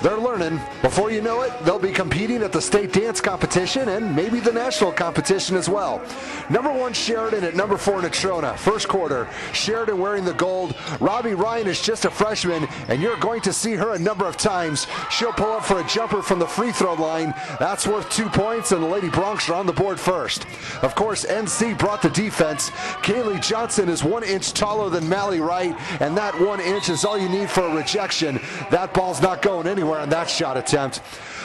They're learning. Before you know it, they'll be competing at the state dance competition and maybe the national competition as well. Number 1 Sheridan at number 4 Natrona. First quarter, Sheridan wearing the gold. Robbie Ryan is just a freshman, and you're going to see her a number of times. She'll pull up for a jumper from the free throw line. That's worth 2 points, and the Lady Broncs are on the board first. Of course, NC brought the defense. Kaylee Johnson is 1 inch taller than Mally Wright, and that 1 inch is all you need for a rejection. That ball's not going anywhere on that shot attempt.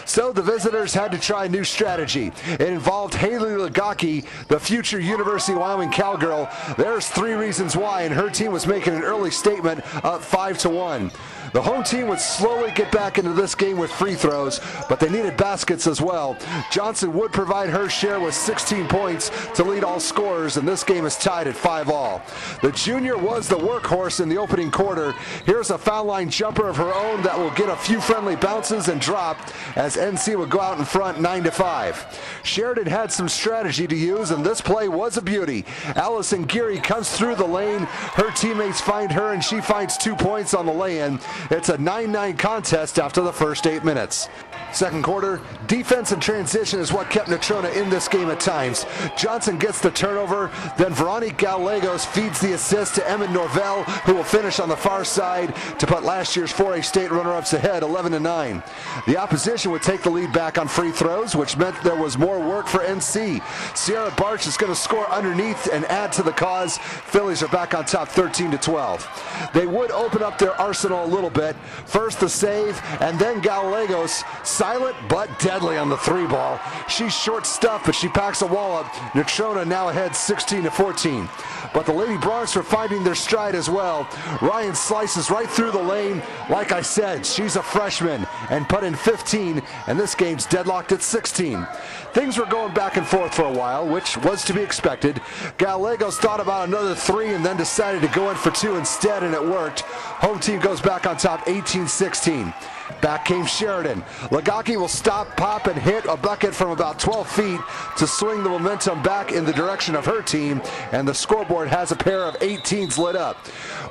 So the visitors had to try a new strategy. It involved Haley Legaki, the future University of Wyoming cowgirl. There's 3 reasons why, and her team was making an early statement up 5-1. The home team would slowly get back into this game with free throws, but they needed baskets as well. Johnson would provide her share with 16 points to lead all scorers, and this game is tied at 5-all. The junior was the workhorse in the opening quarter. Here's a foul line jumper of her own that will get a few friendly bounces and drop as NC would go out in front 9-5. Sheridan had some strategy to use, and this play was a beauty. Allison Geary comes through the lane. Her teammates find her, and she finds 2 points on the lay-in. It's a 9-9 contest after the first 8 minutes. Second quarter, defense and transition is what kept Natrona in this game at times. Johnson gets the turnover, then Veronique Gallegos feeds the assist to Emma Norvell, who will finish on the far side to put last year's 4A state runner-ups ahead 11-9. The opposition would take the lead back on free throws, which meant there was more work for NC. Sierra Barch is going to score underneath and add to the cause. Phillies are back on top 13-12. They would open up their arsenal a little bit. First the save, and then Gallegos, silent but deadly on the 3-ball. She's short stuff, but she packs a wall up. Natrona now ahead 16-14. But the Lady Broncs are finding their stride as well. Ryan slices right through the lane. Like I said, she's a freshman and put in 15, and this game's deadlocked at 16. Things were going back and forth for a while, which was to be expected. Gallegos thought about another 3 and then decided to go in for 2 instead, and it worked. Home team goes back on top 18-16. Back came Sheridan. Legaki will stop, pop, and hit a bucket from about 12 feet to swing the momentum back in the direction of her team, and the scoreboard has a pair of 18s lit up.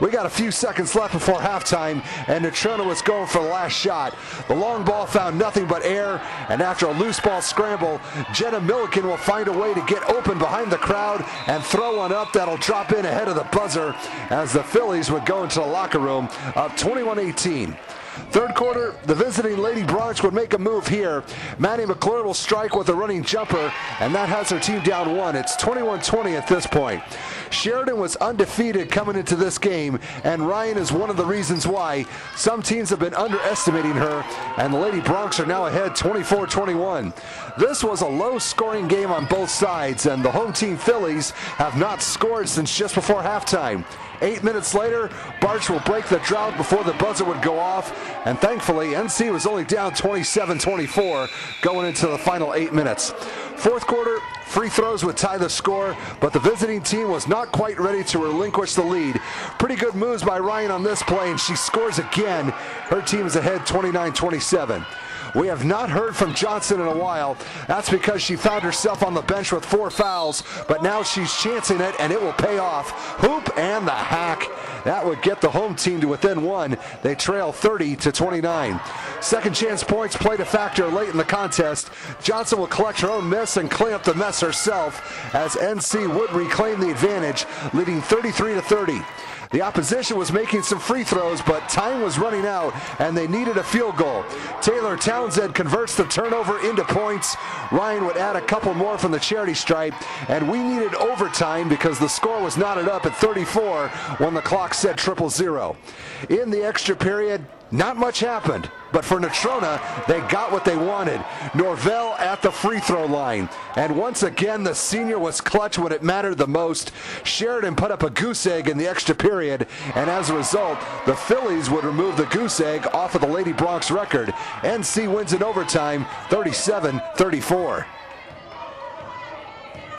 We got a few seconds left before halftime, and Natrona was going for the last shot. The long ball found nothing but air, and after a loose ball scramble, Jenna Milliken will find a way to get open behind the crowd and throw one up that'll drop in ahead of the buzzer as the Phillies would go into the locker room up 21-18. Third quarter, the visiting Lady Broncs would make a move here. Maddie McClure will strike with a running jumper, and that has her team down 1. It's 21-20 at this point. Sheridan was undefeated coming into this game, and Ryan is one of the reasons why. Some teams have been underestimating her, and the Lady Broncs are now ahead 24-21. This was a low-scoring game on both sides, and the home team Phillies have not scored since just before halftime. 8 minutes later, Barch will break the drought before the buzzer would go off, and thankfully, NC was only down 27-24 going into the final 8 minutes. Fourth quarter, free throws would tie the score, but the visiting team was not quite ready to relinquish the lead. Pretty good moves by Ryan on this play, and she scores again. Her team is ahead 29-27. We have not heard from Johnson in a while. That's because she found herself on the bench with 4 fouls, but now she's chancing it, and it will pay off. Hoop and the hack. That would get the home team to within 1. They trail 30-29. Second chance points played a factor late in the contest. Johnson will collect her own miss and clean up the mess herself as NC would reclaim the advantage, leading 33-30. The opposition was making some free throws, but time was running out, and they needed a field goal. Taylor Townsend converts the turnover into points. Ryan would add a couple more from the charity stripe, and we needed overtime because the score was knotted up at 34 when the clock said 0-0. In the extra period, not much happened, but for Natrona, they got what they wanted. Norvell at the free throw line. And once again, the senior was clutch when it mattered the most. Sheridan put up a goose egg in the extra period, and as a result, the Phillies would remove the goose egg off of the Lady Broncs record. NC wins in overtime, 37-34.